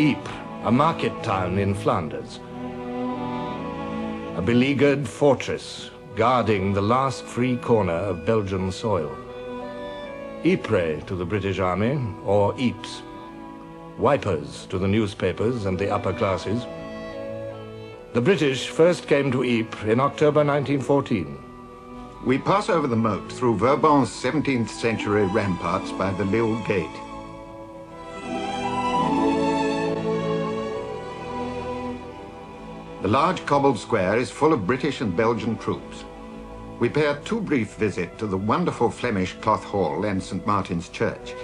Ypres, a market town in Flanders. A beleaguered fortress guarding the last free corner of Belgian soil. Ypres to the British Army, or Ypres. Wipers to the newspapers and the upper classes. The British first came to Ypres in October 1914. We pass over the moat through Vauban's 17th century ramparts by the Lille Gate. The large cobbled square is full of British and Belgian troops. We pay a too brief visit to the wonderful Flemish Cloth Hall and St. Martin's Church.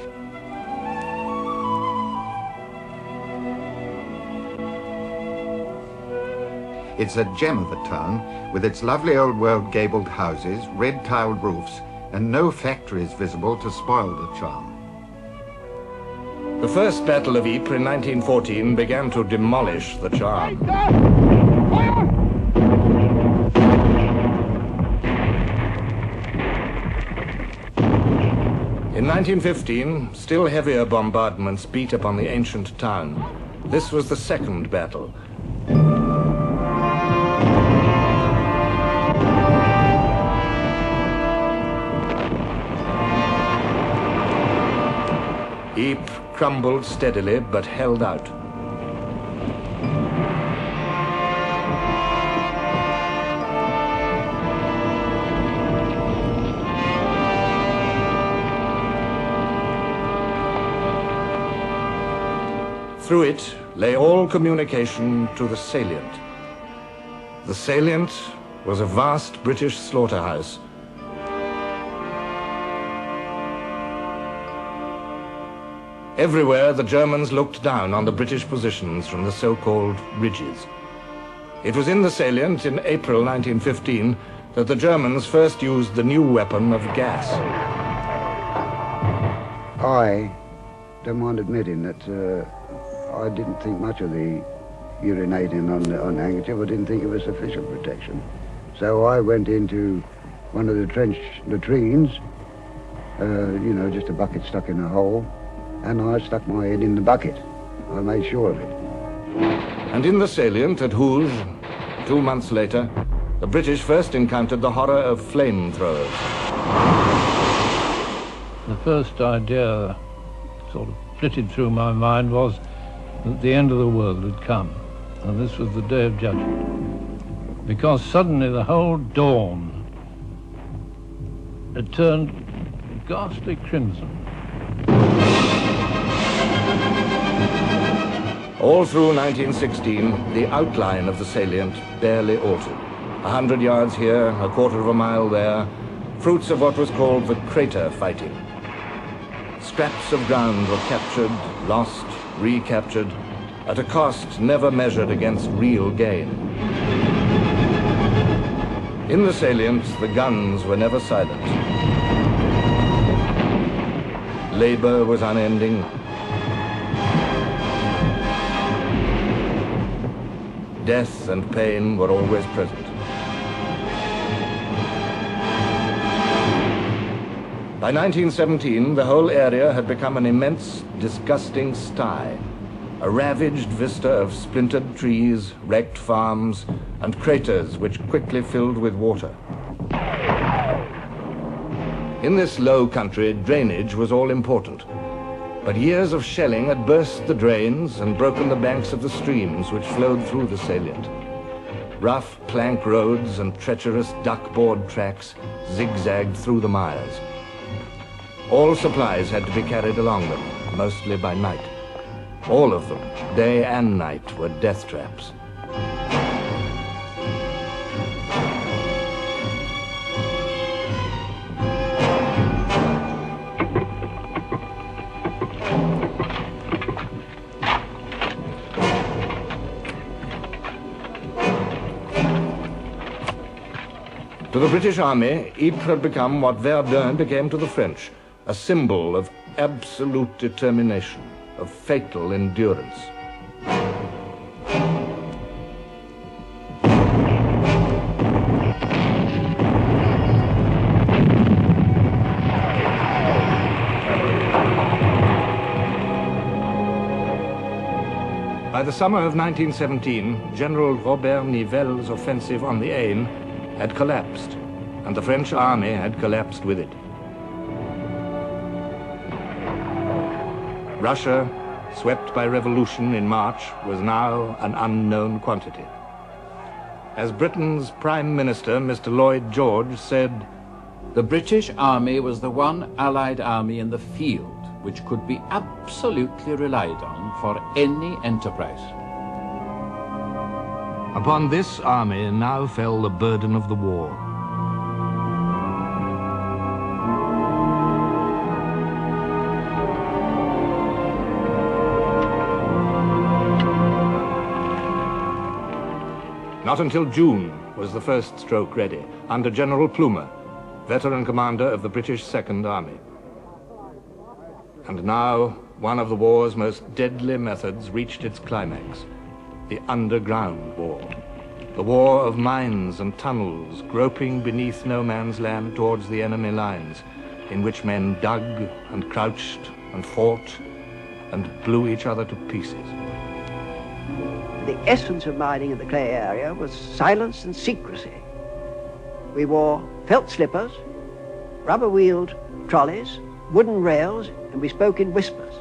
It's a gem of a town, with its lovely old-world gabled houses, red-tiled roofs, and no factories visible to spoil the charm. The first Battle of Ypres in 1914 began to demolish the charm. In 1915, still heavier bombardments beat upon the ancient town. This was the second battle. Ypres crumbled steadily, but held out. Through it lay all communication to the Salient. The Salient was a vast British slaughterhouse. Everywhere the Germans looked down on the British positions from the so-called ridges. It was in the Salient in April 1915 that the Germans first used the new weapon of gas. I don't mind admitting that I didn't think much of the urinating on the handkerchief. I didn't think it was sufficient protection. So I went into one of the trench latrines, you know, just a bucket stuck in a hole, and I stuck my head in the bucket. I made sure of it. And in the Salient at Hooge, 2 months later, the British first encountered the horror of flamethrowers. The first idea sort of flitted through my mind was that the end of the world had come, and this was the day of judgment. Because suddenly the whole dawn had turned ghastly crimson. All through 1916, the outline of the Salient barely altered. 100 yards here, a quarter of a mile there, fruits of what was called the crater fighting. Scraps of ground were captured, lost, recaptured, at a cost never measured against real gain. In the Salient, the guns were never silent. Labor was unending. Death and pain were always present. By 1917, the whole area had become an immense, disgusting sty, a ravaged vista of splintered trees, wrecked farms, and craters which quickly filled with water. In this low country, drainage was all important. But years of shelling had burst the drains and broken the banks of the streams which flowed through the Salient. Rough plank roads and treacherous duckboard tracks zigzagged through the mires. All supplies had to be carried along them, mostly by night. All of them, day and night, were death traps. To the British Army, Ypres had become what Verdun became to the French, a symbol of absolute determination, of fatal endurance. By the summer of 1917, General Robert Nivelle's offensive on the Aisne had collapsed, and the French army had collapsed with it. Russia, swept by revolution in March, was now an unknown quantity. As Britain's Prime Minister, Mr. Lloyd George, said, "The British Army was the one Allied army in the field which could be absolutely relied on for any enterprise." Upon this army now fell the burden of the war. Not until June was the first stroke ready, under General Plumer, veteran commander of the British Second Army. And now, one of the war's most deadly methods reached its climax, the underground war. The war of mines and tunnels, groping beneath no man's land towards the enemy lines, in which men dug and crouched and fought and blew each other to pieces. The essence of mining in the clay area was silence and secrecy. We wore felt slippers, rubber-wheeled trolleys, wooden rails, and we spoke in whispers.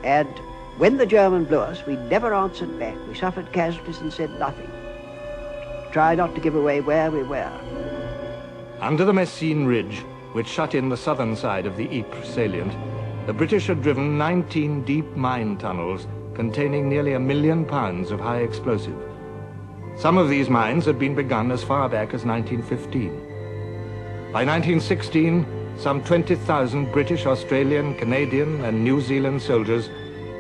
And when the German blew us, we never answered back. We suffered casualties and said nothing. Try not to give away where we were. Under the Messines Ridge, which shut in the southern side of the Ypres Salient, the British had driven 19 deep mine tunnels containing nearly 1 million pounds of high explosive. Some of these mines had been begun as far back as 1915. By 1916, some 20,000 British, Australian, Canadian, and New Zealand soldiers,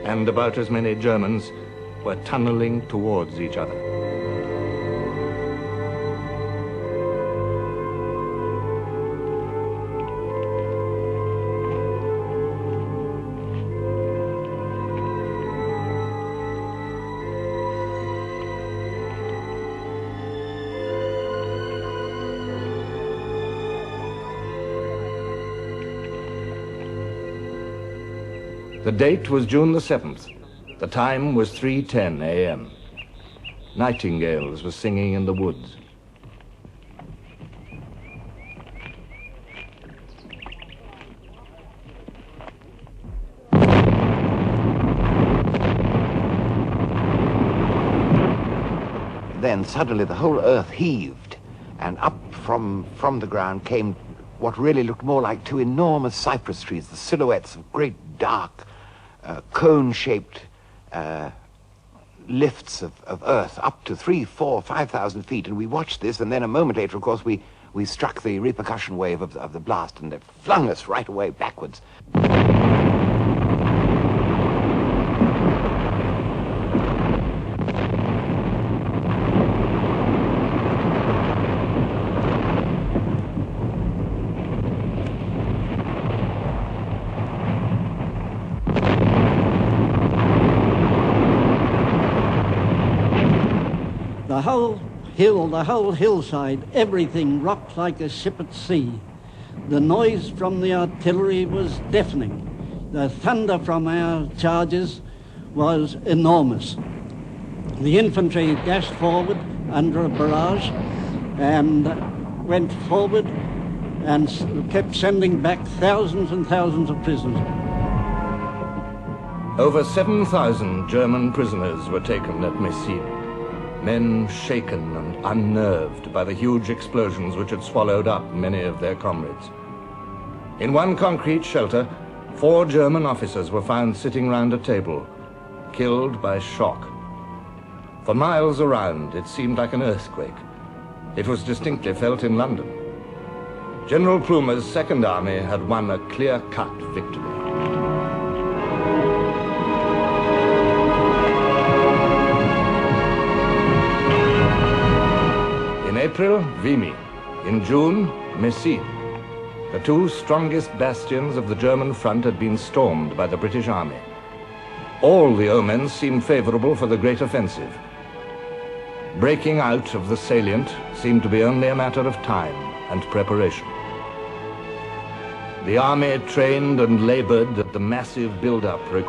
and about as many Germans, were tunneling towards each other. The date was June the 7th. The time was 3:10 a.m. Nightingales were singing in the woods. Then suddenly the whole earth heaved, and up from the ground came what really looked more like two enormous cypress trees, the silhouettes of great dark cone-shaped lifts of earth up to 3,000, 4,000, 5,000 feet. And we watched this, and then a moment later, of course, we struck the repercussion wave of the blast, and it flung us right away backwards. The whole hillside, everything rocked like a ship at sea. The noise from the artillery was deafening. The thunder from our charges was enormous. The infantry dashed forward under a barrage and went forward and kept sending back thousands and thousands of prisoners. Over 7,000 German prisoners were taken at Messines. Men shaken and unnerved by the huge explosions which had swallowed up many of their comrades. In one concrete shelter, 4 German officers were found sitting round a table, killed by shock. For miles around, it seemed like an earthquake. It was distinctly felt in London. General Plumer's Second Army had won a clear-cut victory. In April, Vimy. In June, Messines. The 2 strongest bastions of the German front had been stormed by the British Army. All the omens seemed favorable for the great offensive. Breaking out of the salient seemed to be only a matter of time and preparation. The army trained and labored at the massive build-up required.